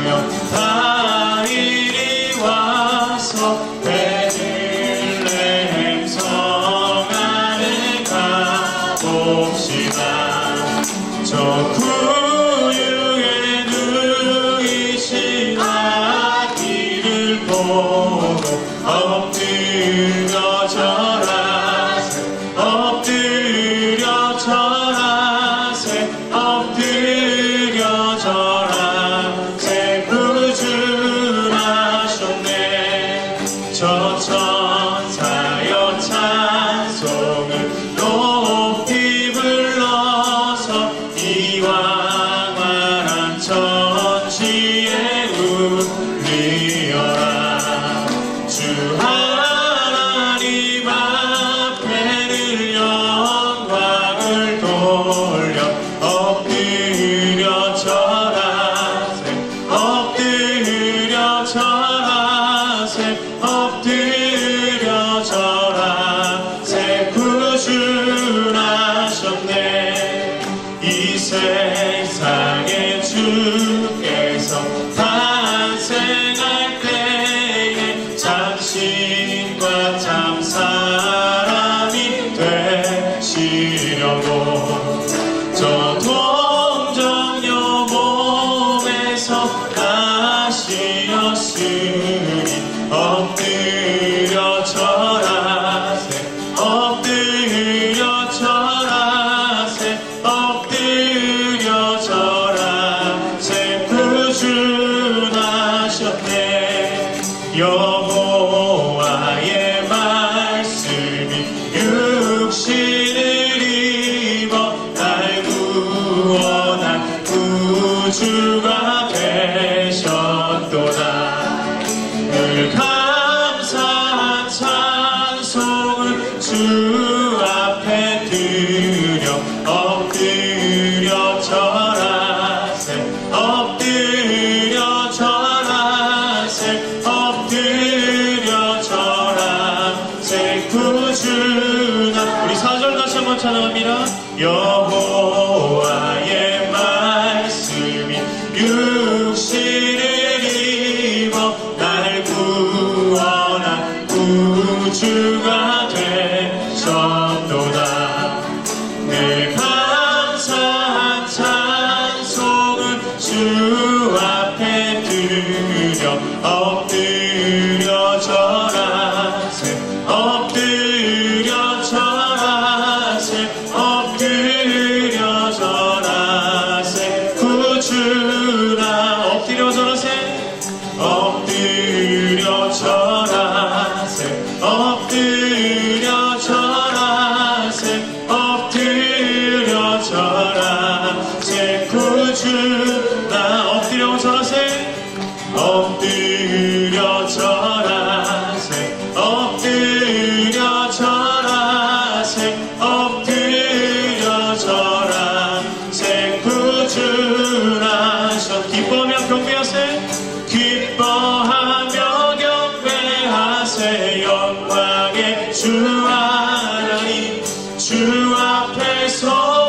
다 이리 와서 베들레헴 성 안에 가봅시다. 저 구유에 누이신 아기를 보고 엎드려 절하세 엎드려 절하세 엎드려 절하세 구주하셨네. 저 천사여 찬송을 높이 불러서 이왕만한 천지에 울리어라. 주 하나님 앞에는 영광을 돌려 엎드려 절하세 엎드려 절하세 엎드려 절하세 구주하셨네. 이 세상에 주께서 탄생할 때에 참신과 참 사람이 되시려고 저 동정녀 몸에서 나시었으니 엎드려 절하세 엎드려 절하세 엎드려 절하세 구주하셨네. 여호와의 말씀이 육신을 입어 날 구원한 구주가 되셨도다. 늘 감사한 찬송을 주 앞에 드려 엎드려 절하세 엎드려 절하세 엎드려 절하세 구주나. 우리 4절 다시 한번 찬양합니다. 여호와의 말씀이 육신을 입어 날 구원한 구주가 되셨도다. 늘 감사한 찬송을 주 앞에 드려 엎드려 절하세 엎드려 절하세 엎드려 절하세 구주나. 엎드려 절하세 엎드려 절하세 엎드려 절하세 엎드려 절하세 구주나. 엎드려 절하세 엎드려 절하세 엎드려 절하세 엎드려 절하세 구주하셔. 기뻐하며 경배하세 기뻐하며 경배하세 영광의 주 하나님. 주 앞에서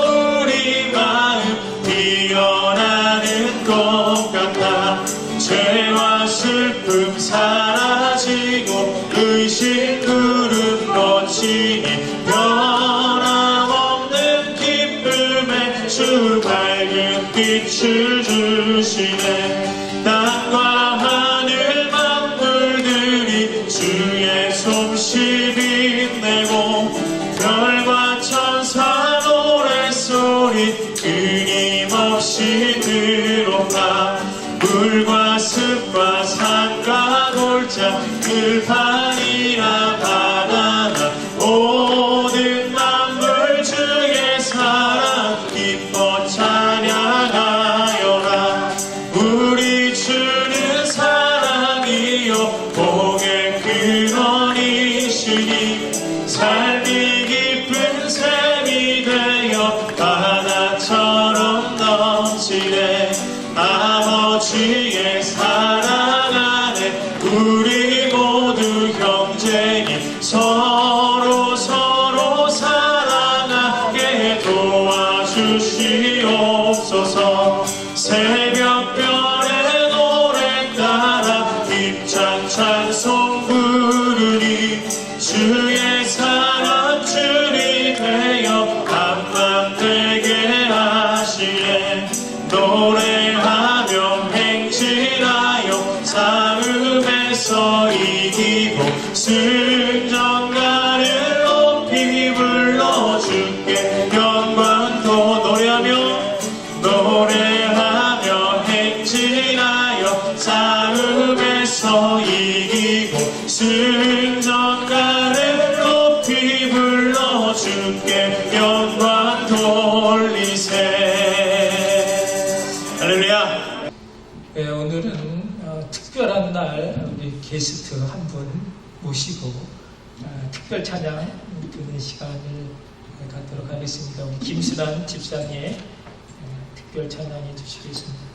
우리 마음 피어나는 것 같아. 죄와 슬픔 사라지고 의심 구름 거치니 변함없는 기쁨에 주 밝은 빛을 주시네. 땅과 하늘 만물들이 주의 솜씨 빛내고 별과 천사 노랫소리 끊임없이 들어가. 물과 습과 산과 골짜 들판이나 바다나 모든 만물 주의 사랑 기뻐 찬양하여라. 우리 주는 사랑이요 복의 근원이시니 삶이 깊은 샘이 되어 바다처럼 넘치네. 아버지의 사랑 안에 우리 모두 형제니 서로 사랑하게 도와주시옵소서. 새벽별에 노래 세상 찬송 부르니 주의 사랑 줄이 되어 한밤 되게 하시네. 노래하며 행진하여 싸움에서 이기고 승전가를 높이 불러 주께 영광도 노래하며 행진하여 싸움에서 이기고 승전가를 높이 불러 주께 영광 돌리세. 할렐루야. 네, 오늘은 특별한 날 우리 게스트 한 분 모시고 특별 찬양 드리는 시간을 갖도록 하겠습니다. 우리 김순환 집사님의 특별 찬양해 주시겠습니다.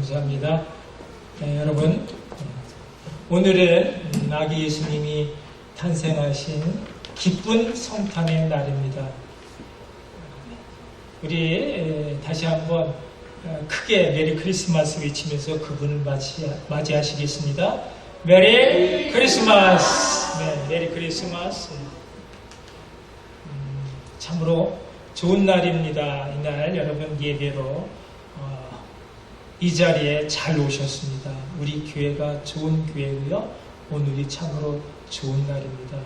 감사합니다. 네, 여러분, 오늘은 아기 예수님이 탄생하신 기쁜 성탄의 날입니다. 우리 다시 한번 크게 메리 크리스마스 외치면서 그분을 맞이하시겠습니다. 메리 크리스마스. 네, 메리 크리스마스. 참으로 좋은 날입니다. 이날 여러분 예배로 이 자리에 잘 오셨습니다. 우리 교회가 좋은 교회고요. 오늘이 참으로 좋은 날입니다.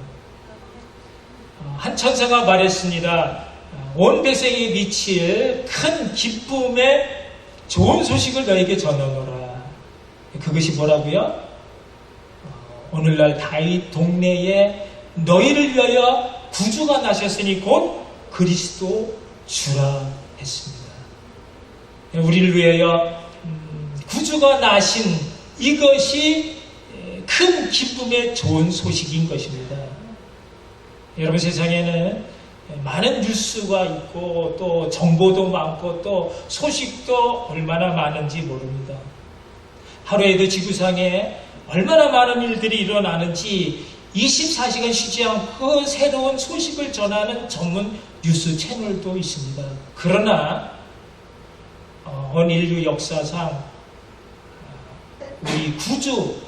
한 천사가 말했습니다. 온 백성이 미칠 큰 기쁨의 좋은 소식을 너에게 전하노라. 그것이 뭐라고요? 오늘날 다윗 동네에 너희를 위하여 구주가 나셨으니 곧 그리스도 주라 했습니다. 우리를 위하여 구주가 나신 이것이 큰 기쁨의 좋은 소식인 것입니다. 여러분, 세상에는 많은 뉴스가 있고 또 정보도 많고 또 소식도 얼마나 많은지 모릅니다. 하루에도 지구상에 얼마나 많은 일들이 일어나는지 24시간 쉬지 않고 새로운 소식을 전하는 전문 뉴스 채널도 있습니다. 그러나 온 인류 역사상 우리 구주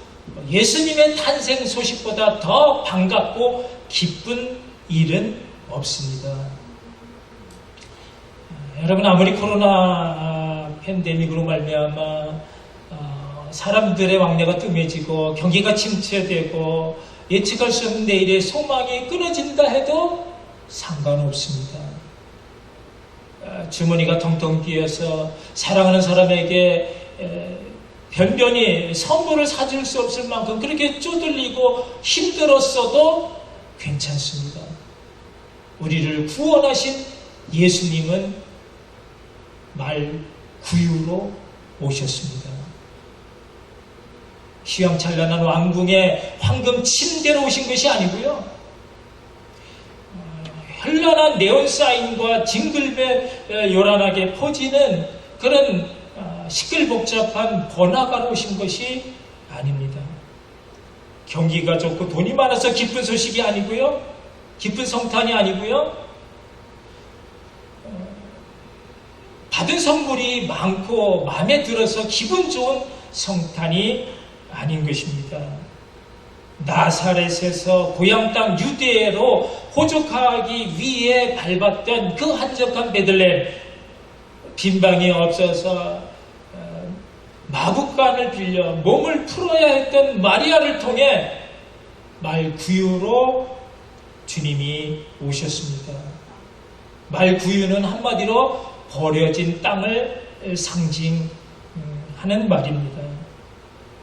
예수님의 탄생 소식보다 더 반갑고 기쁜 일은 없습니다. 여러분, 아무리 코로나 팬데믹으로 말미암아 사람들의 왕래가 뜸해지고 경기가 침체되고 예측할 수 없는 내일의 소망이 끊어진다 해도 상관없습니다. 주머니가 텅텅 비어서 사랑하는 사람에게 변변히 선물을 사줄 수 없을 만큼 그렇게 쪼들리고 힘들었어도 괜찮습니다. 우리를 구원하신 예수님은 말 구유로 오셨습니다. 휘황찬란한 왕궁의 황금 침대로 오신 것이 아니고요. 현란한 네온사인과 징글벨 요란하게 퍼지는 그런 시끌복잡한 번화가로 오신 것이 아닙니다. 경기가 좋고 돈이 많아서 기쁜 소식이 아니고요. 기쁜 성탄이 아니고요. 받은 선물이 많고 마음에 들어서 기분 좋은 성탄이 아닌 것입니다. 나사렛에서 고향 땅 유대로 호족하기 위해 밟았던 그 한적한 베들레헴, 빈방이 없어서 마구간을 빌려 몸을 풀어야 했던 마리아를 통해 말구유로 주님이 오셨습니다. 말구유는 한마디로 버려진 땅을 상징하는 말입니다.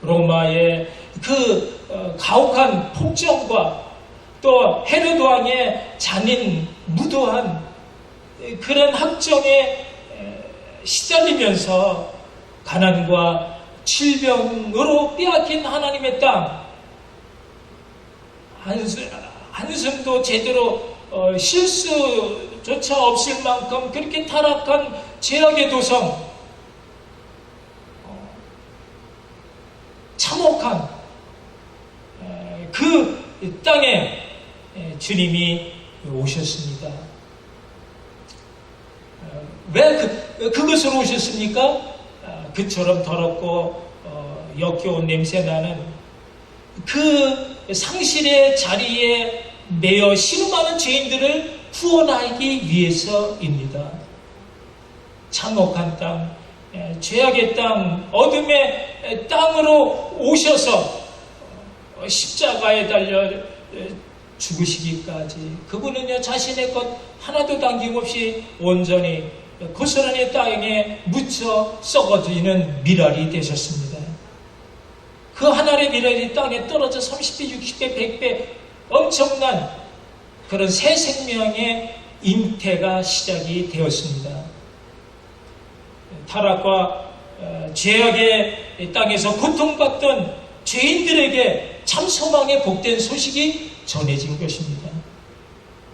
로마의 그 가혹한 폭정과 또 헤롯 왕의 잔인 무도한 그런 학정에 시달리면서 가난과 질병으로 빼앗긴 하나님의 땅, 한숨도 제대로 실수조차 없을 만큼 그렇게 타락한 죄악의 도성, 참혹한 그 땅에 주님이 오셨습니다. 왜 그것으로 오셨습니까? 그처럼 더럽고 역겨운 냄새나는 그 상실의 자리에 매여 신음하는 죄인들을 구원하기 위해서입니다. 참혹한 땅, 죄악의 땅, 어둠의 땅으로 오셔서 십자가에 달려 죽으시기까지 그분은요, 자신의 것 하나도 남김없이 온전히 고스란히 땅에 묻혀 썩어지는 미랄이 되셨습니다. 그 하나의 미랄이 땅에 떨어져 30배, 60배, 100배 엄청난 그런 새 생명의 잉태가 시작이 되었습니다. 타락과 죄악의 땅에서 고통받던 죄인들에게 참 소망의 복된 소식이 전해진 것입니다.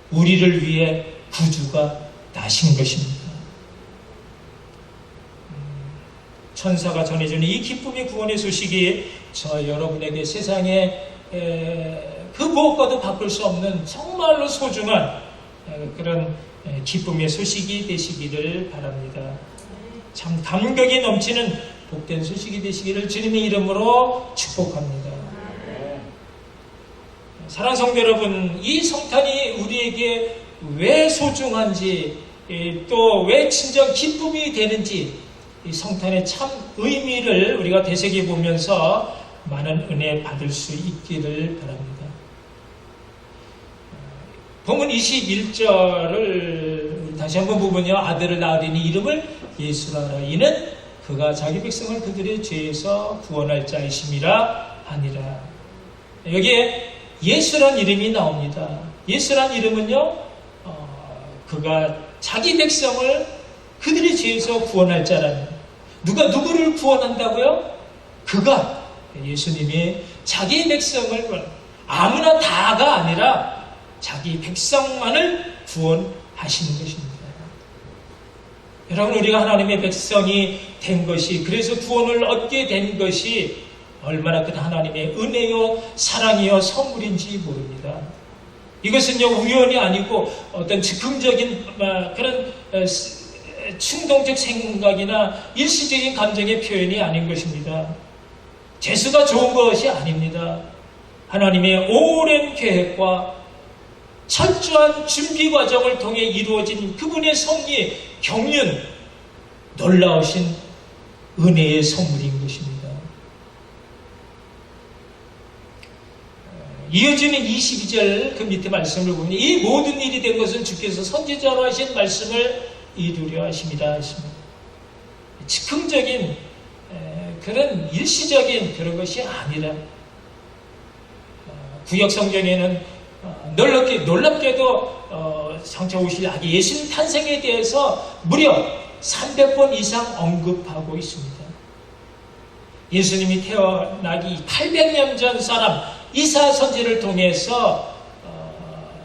우리를 위해 구주가 나신 것입니다. 천사가 전해주는 이 기쁨의 구원의 소식이 저 여러분에게 세상에 그 무엇과도 바꿀 수 없는 정말로 소중한 그런 기쁨의 소식이 되시기를 바랍니다. 참 감격이 넘치는 복된 소식이 되시기를 주님의 이름으로 축복합니다. 사랑하는 성도 여러분, 이 성탄이 우리에게 왜 소중한지, 또 왜 진정 기쁨이 되는지, 이 성탄의 참 의미를 우리가 되새겨 보면서 많은 은혜 받을 수 있기를 바랍니다. 본문 21절을 다시 한번 보면요, 아들을 낳으리니 이름을 예수라 하라. 이는 그가 자기 백성을 그들의 죄에서 구원할 자이심이라 하니라. 여기에 예수란 이름이 나옵니다. 예수란 이름은요, 그가 자기 백성을 그들의 죄에서 구원할 자라는, 누가 누구를 구원한다고요? 그가, 예수님이 자기 백성을, 아무나 다가 아니라 자기 백성만을 구원하시는 것입니다. 여러분, 우리가 하나님의 백성이 된 것이, 그래서 구원을 얻게 된 것이 얼마나 큰 하나님의 은혜요 사랑이요 선물인지 모릅니다. 이것은요 우연이 아니고 어떤 즉흥적인 그런 충동적 생각이나 일시적인 감정의 표현이 아닌 것입니다. 재수가 좋은 것이 아닙니다. 하나님의 오랜 계획과 철저한 준비 과정을 통해 이루어진 그분의 섭리, 경륜, 놀라우신 은혜의 선물인 것입니다. 이어지는 22절 그 밑에 말씀을 보면 이 모든 일이 된 것은 주께서 선지자로 하신 말씀을 이루려 하심이라 했습니다. 즉흥적인 그런 일시적인 그런 것이 아니라 구약 성경에는 놀랍게도 장차 오실 아기 예수님 탄생에 대해서 무려 300번 이상 언급하고 있습니다. 예수님이 태어나기 800년 전 사람 이사 선지를 통해서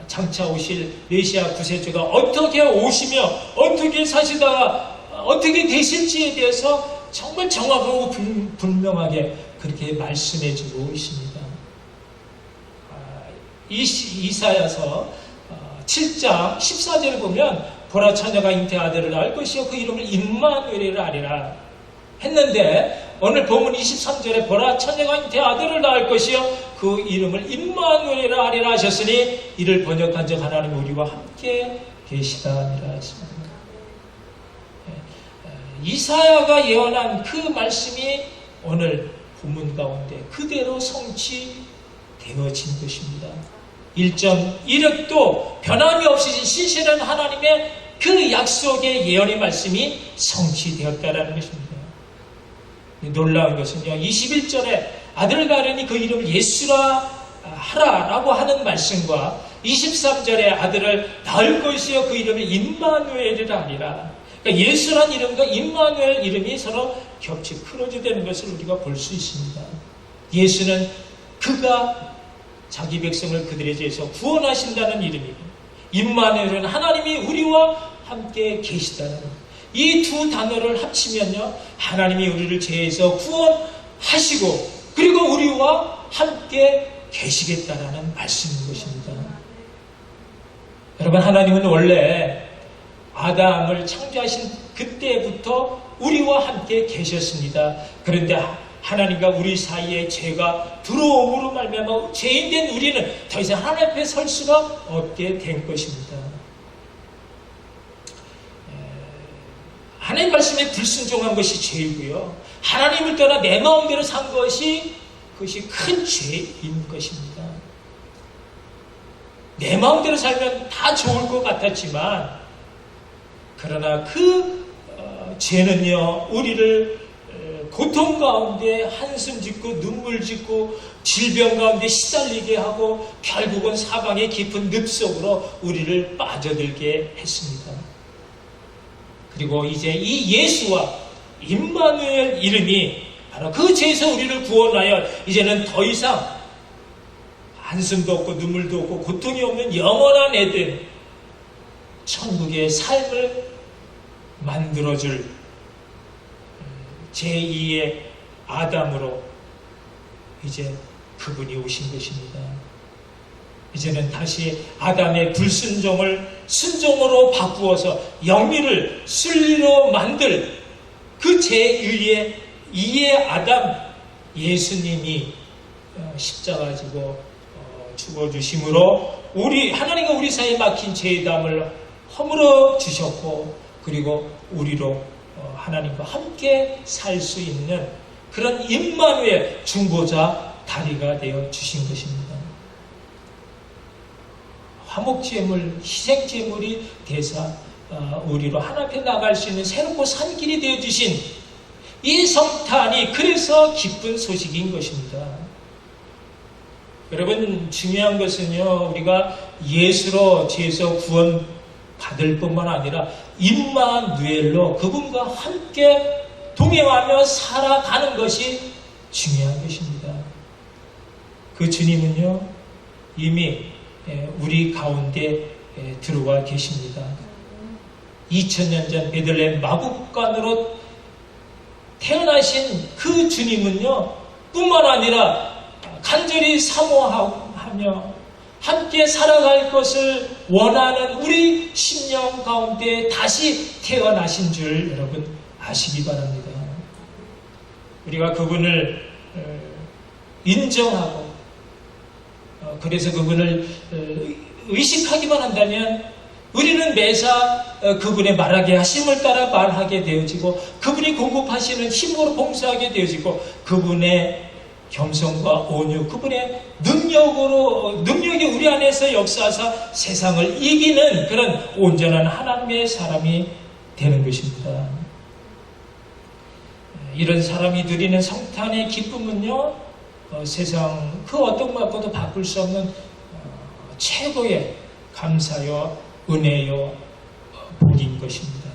장차 오실 메시아 구세주가 어떻게 오시며 어떻게 사시다가 어떻게 되실지에 대해서 정말 정확하고 분명하게 그렇게 말씀해주고 있습니다. 이사야서 7장 14절을 보면 보라 처녀가 잉태 아들을 낳을 것이요 그 이름을 임마누엘이라 하리라 했는데 오늘 본문 23절에 보라 처녀가 잉태 아들을 낳을 것이요 그 이름을 임마누엘이라 하리라 하셨으니 이를 번역한 적 하나님 우리와 함께 계시다 하니라 했습니다. 이사야가 예언한 그 말씀이 오늘 본문 가운데 그대로 성취되어진 것입니다. 1.1획도 변함이 없으신 신실한 하나님의 그 약속의 예언의 말씀이 성취되었다라는 것입니다. 놀라운 것은요, 21절에 아들을 가르니 그 이름을 예수라 하라라고 하는 말씀과 23절에 아들을 낳을 것이요 그 이름을 임마누엘이라 하리라. 그러니까 예수란 이름과 임마누엘 이름이 서로 겹치 크로즈되는 것을 우리가 볼 수 있습니다. 예수는 그가 자기 백성을 그들의 죄에서 구원하신다는 이름이고, 임마누엘은 하나님이 우리와 함께 계시다는 이 두 단어를 합치면요, 하나님이 우리를 죄에서 구원하시고 그리고 우리와 함께 계시겠다라는 말씀인 것입니다. 여러분, 하나님은 원래 아담을 창조하신 그때부터 우리와 함께 계셨습니다. 그런데 하나님과 우리 사이에 죄가 들어옴으로 말미암아 죄인된 우리는 더 이상 하나님 앞에 설 수가 없게 된 것입니다. 하나님 말씀에 불순종한 것이 죄이고요, 하나님을 떠나 내 마음대로 산 것이 그것이 큰 죄인 것입니다. 내 마음대로 살면 다 좋을 것 같았지만 그러나 그 죄는요 우리를 고통 가운데 한숨 짓고 눈물 짓고 질병 가운데 시달리게 하고 결국은 사방의 깊은 늪 속으로 우리를 빠져들게 했습니다. 그리고 이제 이 예수와 임마누엘 이름이 바로 그 죄에서 우리를 구원하여 이제는 더 이상 한숨도 없고 눈물도 없고 고통이 없는 영원한 에덴 천국의 삶을 만들어줄 제2의 아담으로 이제 그분이 오신 것입니다. 이제는 다시 아담의 불순종을 순종으로 바꾸어서 영리를 순리로 만들 그 제1의 2의 아담 예수님이 십자가 지고 죽어주심으로 하나님과 우리 사이에 막힌 죄의 담을 허물어 주셨고, 그리고 우리로 하나님과 함께 살 수 있는 그런 임마누엘 중보자 다리가 되어 주신 것입니다. 화목제물, 희생제물이 되사 우리로 하나님 앞에 나갈 수 있는 새롭고 산 길이 되어 주신 이 성탄이 그래서 기쁜 소식인 것입니다. 여러분, 중요한 것은요, 우리가 예수로 죄에서 구원 받을 뿐만 아니라 임마누엘로 그분과 함께 동행하며 살아가는 것이 중요한 것입니다. 그 주님은요, 이미 우리 가운데 들어와 계십니다. 2000년 전 베들레헴 마구간으로 태어나신 그 주님은요, 뿐만 아니라 간절히 사모하며 함께 살아갈 것을 원하는 우리 심령 가운데 다시 태어나신 줄 여러분 아시기 바랍니다. 우리가 그분을 인정하고 그래서 그분을 의식하기만 한다면 우리는 매사 그분의 말하게 하심을 따라 말하게 되어지고, 그분이 공급하시는 힘으로 봉사하게 되어지고, 그분의 겸손과 온유, 그분의 능력이 우리 안에서 역사하사 세상을 이기는 그런 온전한 하나님의 사람이 되는 것입니다. 이런 사람이 누리는 성탄의 기쁨은요, 세상 그 어떤 것과도 바꿀 수 없는 최고의 감사요 은혜요 복인 것입니다.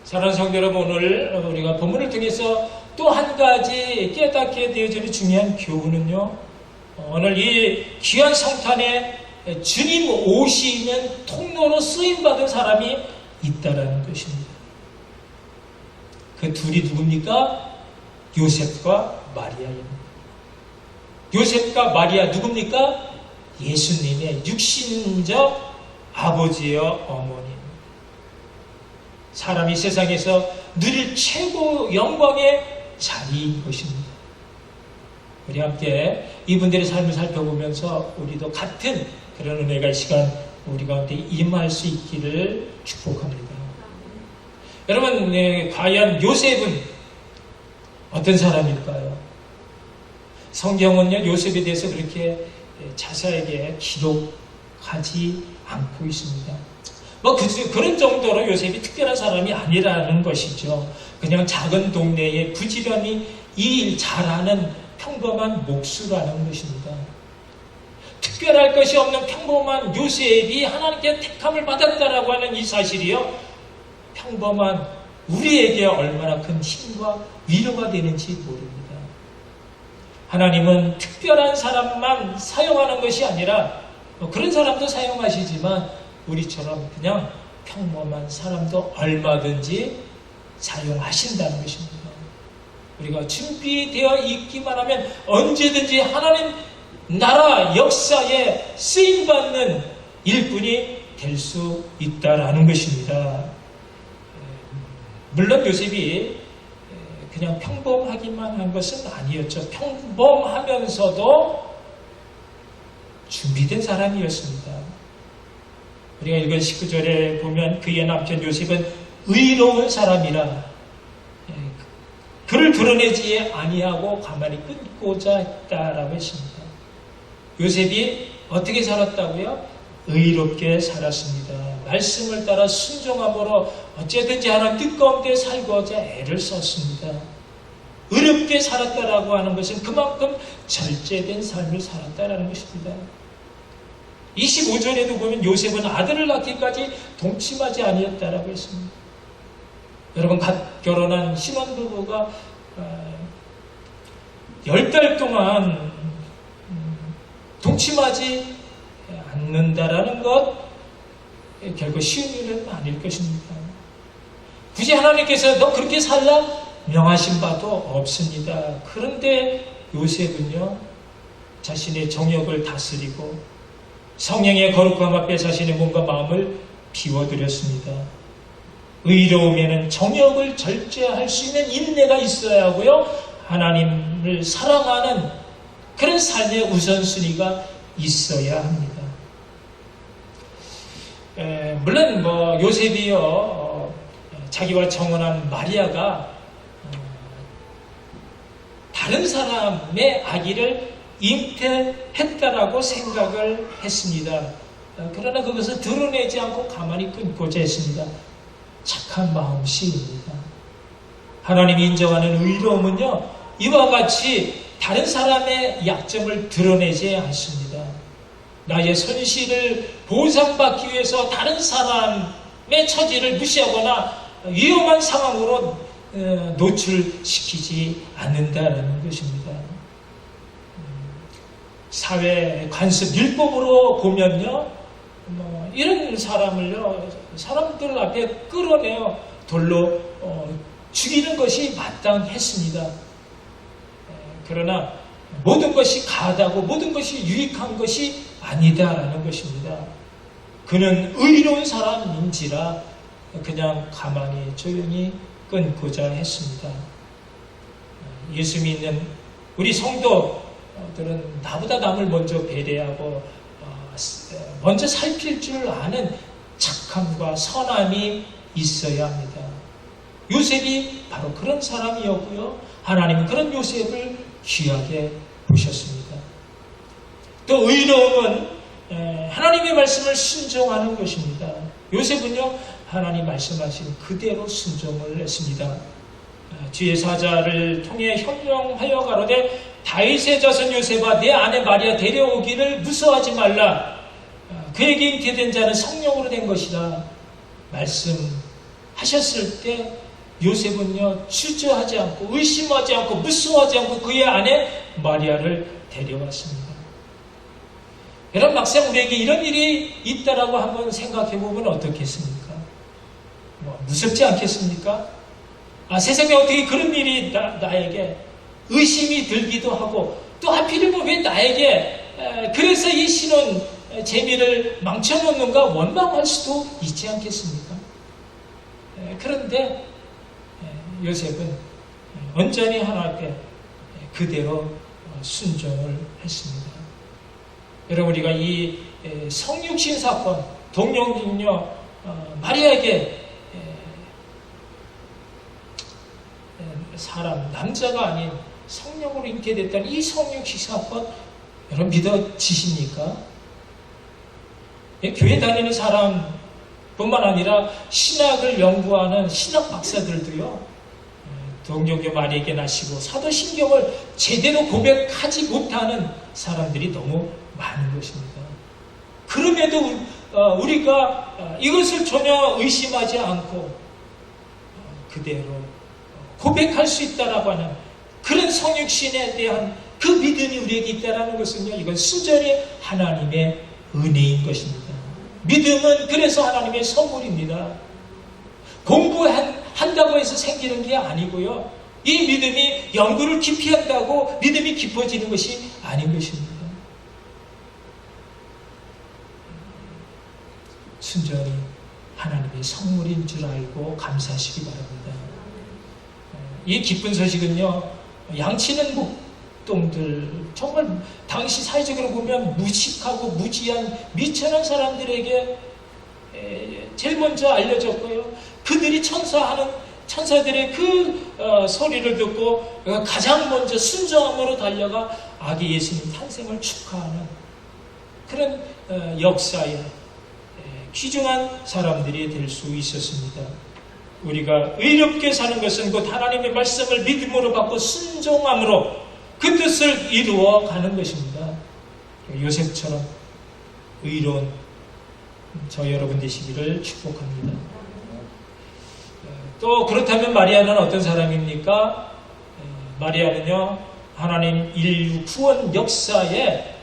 사랑하는 성도 여러분, 오늘 우리가 본문을 통해서 또 한 가지 깨닫게 되어지는 중요한 교훈은요, 오늘 이 귀한 성탄에 주님 오시는 통로로 쓰임받은 사람이 있다라는 것입니다. 그 둘이 누굽니까? 요셉과 마리아입니다. 요셉과 마리아 누굽니까? 예수님의 육신적 아버지여 어머니. 사람이 세상에서 누릴 최고 영광의 자리인 것입니다. 우리 함께 이분들의 삶을 살펴보면서 우리도 같은 그런 은혜가 이 시간 우리 가운데 임할 수 있기를 축복합니다. 여러분, 과연 요셉은 어떤 사람일까요? 성경은요, 요셉에 대해서 그렇게 자세하게 기록하지 않고 있습니다. 그런 정도로 요셉이 특별한 사람이 아니라는 것이죠. 그냥 작은 동네에 부지런히 일 잘하는 평범한 목수라는 것입니다. 특별할 것이 없는 평범한 요셉이 하나님께 택함을 받았다라고 하는 이 사실이요, 평범한 우리에게 얼마나 큰 힘과 위로가 되는지 모릅니다. 하나님은 특별한 사람만 사용하는 것이 아니라 그런 사람도 사용하시지만 우리처럼 그냥 평범한 사람도 얼마든지 사용하신다는 것입니다. 우리가 준비되어 있기만 하면 언제든지 하나님 나라 역사에 쓰임받는 일꾼이 될 수 있다라는 것입니다. 물론 요셉이 그냥 평범하기만 한 것은 아니었죠. 평범하면서도 준비된 사람이었습니다. 우리가 읽은 19절에 보면 그의 남편 요셉은 의로운 사람이라 그를 드러내지 아니하고 가만히 끊고자 했다라고 했습니다. 요셉이 어떻게 살았다고요? 의롭게 살았습니다. 말씀을 따라 순종함으로 어쨌든지 하나님 뜻 가운데 살고자 애를 썼습니다. 의롭게 살았다라고 하는 것은 그만큼 절제된 삶을 살았다라는 것입니다. 25절에도 보면 요셉은 아들을 낳기까지 동침하지 아니었다라고 했습니다. 여러분, 갓 결혼한 신혼부부가 10달 동안 동침하지 않는다라는 것 결코 쉬운 일은 아닐 것입니다. 굳이 하나님께서 너 그렇게 살라 명하신 바도 없습니다. 그런데 요셉은요, 자신의 정욕을 다스리고 성령의 거룩함 앞에 자신의 몸과 마음을 비워드렸습니다. 의로움에는 정욕을 절제할 수 있는 인내가 있어야 하고요, 하나님을 사랑하는 그런 삶의 우선순위가 있어야 합니다. 물론 요셉이요, 자기와 정혼한 마리아가 다른 사람의 아기를 잉태했다라고 생각을 했습니다. 그러나 그것을 드러내지 않고 가만히 끊고자 했습니다. 착한 마음씨입니다. 하나님이 인정하는 의로움은요, 이와 같이 다른 사람의 약점을 드러내지 않습니다. 나의 손실을 보상받기 위해서 다른 사람의 처지를 무시하거나 위험한 상황으로 노출시키지 않는다는 것입니다. 사회 관습 율법으로 보면요, 이런 사람을요, 사람들 앞에 끌어내어 돌로 죽이는 것이 마땅했습니다. 그러나 모든 것이 가하다고 모든 것이 유익한 것이 아니다라는 것입니다. 그는 의로운 사람인지라 그냥 가만히 조용히 끊고자 했습니다. 예수 믿는 우리 성도들은 나보다 남을 먼저 배려하고 먼저 살필 줄 아는 착함과 선함이 있어야 합니다. 요셉이 바로 그런 사람이었고요, 하나님은 그런 요셉을 귀하게 보셨습니다. 또 의로움은 하나님의 말씀을 순종하는 것입니다. 요셉은요, 하나님 말씀하신 그대로 순종을 했습니다. 주의 사자를 통해 현명하여 가로되 다윗의 자손 요셉아, 내 아내 마리아 데려오기를 무서워하지 말라. 그에게 잉태된 자는 성령으로 된 것이다 말씀하셨을 때 요셉은요, 주저하지 않고 의심하지 않고 무서워하지 않고 그의 아내 마리아를 데려왔습니다. 여러분, 막상 우리에게 이런 일이 있다라고 한번 생각해 보면 어떻겠습니까? 무섭지 않겠습니까? 세상에 어떻게 그런 일이 나에게 의심이 들기도 하고, 또 하필이면 왜 나에게 그래서 이 신혼 재미를 망쳐놓는가 원망할 수도 있지 않겠습니까? 그런데 요셉은 온전히 하나님께 그대로 순종을 했습니다. 여러분, 우리가 이 성육신 사건, 동령님요, 마리아에게 사람, 남자가 아닌 성령으로 잉태됐다는 이 성육신 사건, 여러분 믿어지십니까? 교회 다니는 사람뿐만 아니라 신학을 연구하는 신학 박사들도요, 동정교 마리아에게 나시고 사도신경을 제대로 고백하지 못하는 사람들이 너무 많은 것입니다. 그럼에도 우리가 이것을 전혀 의심하지 않고 그대로 고백할 수 있다라고 하는 그런 성육신에 대한 그 믿음이 우리에게 있다라는 것은요, 이건 순전히 하나님의 은혜인 것입니다. 믿음은 그래서 하나님의 선물입니다. 공부한다고 해서 생기는 게 아니고요, 이 믿음이 연구를 깊이 한다고 믿음이 깊어지는 것이 아닌 것입니다. 순전히 하나님의 선물인 줄 알고 감사하시기 바랍니다. 이 기쁜 소식은요, 양치는 목동들, 정말 당시 사회적으로 보면 무식하고 무지한 미천한 사람들에게 제일 먼저 알려졌고요, 그들이 천사들의 그 소리를 듣고 가장 먼저 순종함으로 달려가 아기 예수님 탄생을 축하하는 그런 역사에 귀중한 사람들이 될 수 있었습니다. 우리가 의롭게 사는 것은 곧 하나님의 말씀을 믿음으로 받고 순종함으로 그 뜻을 이루어 가는 것입니다. 요셉처럼 의로운 저 여러분 되시기를 축복합니다. 또 그렇다면 마리아는 어떤 사람입니까? 마리아는요, 하나님 인류 구원 역사에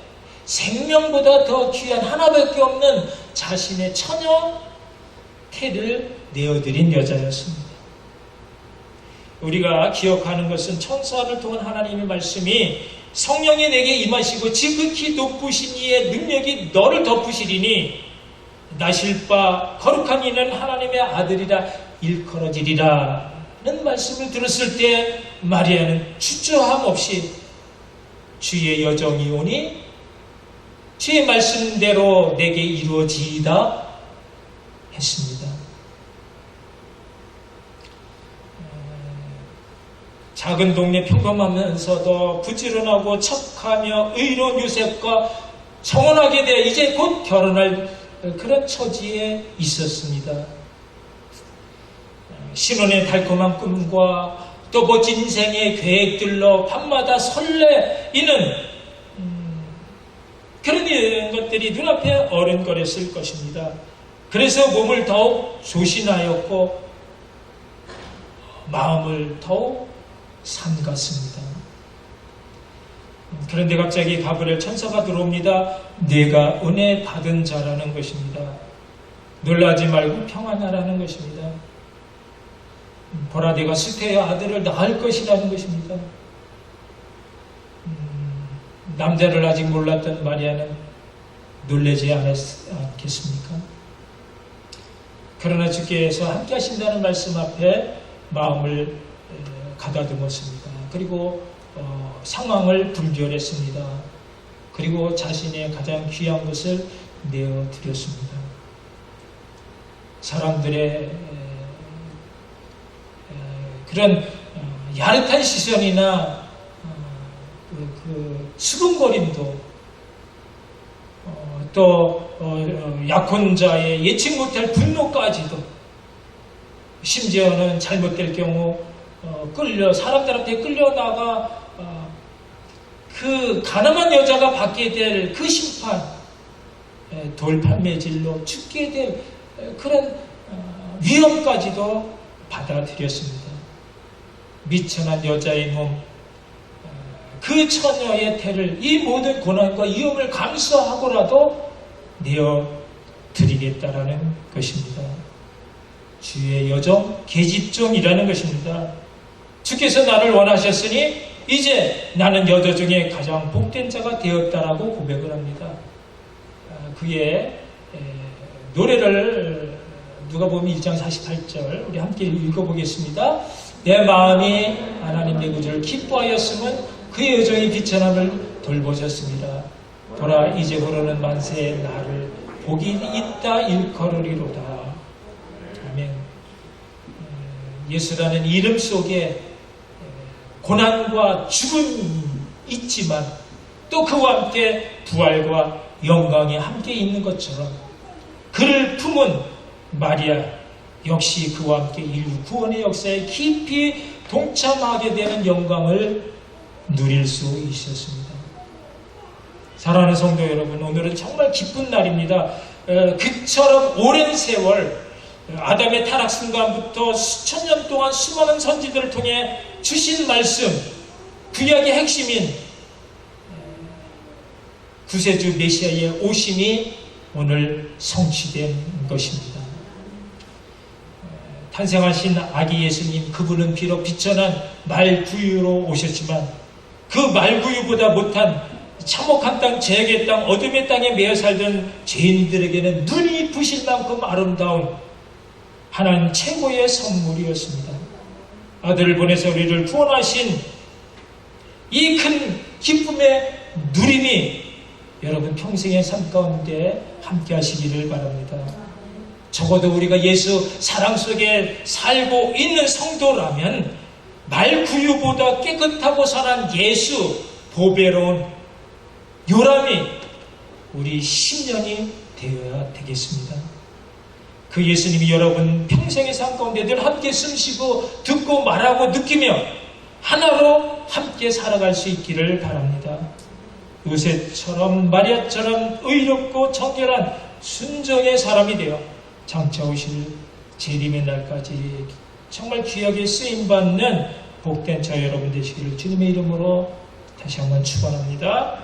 생명보다 더 귀한 하나밖에 없는 자신의 처녀 태를 내어드린 여자였습니다. 우리가 기억하는 것은 천사를 통한 하나님의 말씀이 성령이 내게 임하시고 지극히 높으신 이의 능력이 너를 덮으시리니 나실 바 거룩한 이는 하나님의 아들이라 일컬어지리라 는 말씀을 들었을 때 마리아는 주저함 없이 주의 여정이 오니 주의 말씀대로 내게 이루어지이다 했습니다. 작은 동네 평범하면서도 부지런하고 착하며 의로운 요셉과 청혼하게 돼 이제 곧 결혼할 그런 처지에 있었습니다. 신혼의 달콤한 꿈과 또 멋진 인생의 계획들로 밤마다 설레이는 그런 것들이 눈앞에 어른거렸을 것입니다. 그래서 몸을 더욱 조신하였고 마음을 더욱 삼갔습니다. 그런데 갑자기 가브리엘 천사가 들어옵니다. 네가 은혜 받은 자라는 것입니다. 놀라지 말고 평안하라는 것입니다. 보라 네가 수태의 아들을 낳을 것이라는 것입니다. 남자를 아직 몰랐던 마리아는 놀라지 않겠습니까? 그러나 주께서 함께 하신다는 말씀 앞에 마음을 가다듬었습니다. 그리고 상황을 분별했습니다. 그리고 자신의 가장 귀한 것을 내어드렸습니다. 사람들의 그런 야릇한 시선이나 그 수근거림도 또 약혼자의 예측 못할 분노까지도 심지어는 잘못될 경우 사람들한테 끌려나가 그 가늠한 여자가 받게 될 그 심판, 돌팔매질로 죽게 될 그런 위험까지도 받아들였습니다. 미천한 여자의 몸, 그 처녀의 태를 이 모든 고난과 위험을 감수하고라도 내어드리겠다라는 것입니다. 주의 여정, 계집종이라는 것입니다. 주께서 나를 원하셨으니 이제 나는 여자 중에 가장 복된 자가 되었다라고 고백을 합니다. 그의 노래를 누가복음 1장 48절 우리 함께 읽어보겠습니다. 내 마음이 하나님 내 구주를 기뻐하였음은 그의 여정이 비천함을 돌보셨습니다. 보라 이제부로는 만세의 나를 복이 있다 일컬으리로다. 아멘. 예수라는 이름 속에 고난과 죽음이 있지만 또 그와 함께 부활과 영광이 함께 있는 것처럼 그를 품은 마리아 역시 그와 함께 인류 구원의 역사에 깊이 동참하게 되는 영광을 누릴 수 있었습니다. 사랑하는 성도 여러분, 오늘은 정말 기쁜 날입니다. 그처럼 오랜 세월 아담의 타락 순간부터 수천 년 동안 수많은 선지들을 통해 주신 말씀, 구약의 핵심인 구세주 메시아의 오심이 오늘 성취된 것입니다. 탄생하신 아기 예수님, 그분은 비록 비천한 말구유로 오셨지만 그 말구유보다 못한 참혹한 땅, 죄악의 땅, 어둠의 땅에 매여 살던 죄인들에게는 눈이 부실 만큼 아름다운 하나님 최고의 선물이었습니다. 아들을 보내서 우리를 구원하신 이 큰 기쁨의 누림이 여러분 평생의 삶 가운데 함께 하시기를 바랍니다. 적어도 우리가 예수 사랑 속에 살고 있는 성도라면 말구유보다 깨끗하고 선한 예수 보배로운 요람이 우리 심령이 되어야 되겠습니다. 그 예수님이 여러분 평생의 삶 가운데 늘 함께 숨쉬고 듣고 말하고 느끼며 하나로 함께 살아갈 수 있기를 바랍니다. 요셉처럼 마리아처럼 의롭고 정결한 순정의 사람이 되어 장차 오실 재림의 날까지 정말 귀하게 쓰임받는 복된 저 여러분 되시기를 주님의 이름으로 다시 한번 축원합니다.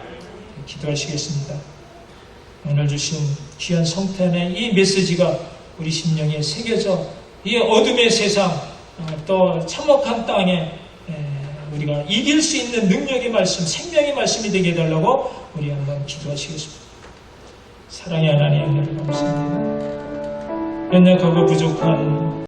기도하시겠습니다. 오늘 주신 귀한 성탄의 이 메시지가 우리 심령에 새겨져 이 어둠의 세상, 또 참혹한 땅에 우리가 이길 수 있는 능력의 말씀, 생명의 말씀이 되게 해달라고 우리 한번 기도하시겠습니다. 사랑의 하나님, 감사합니다. 연약하고 부족한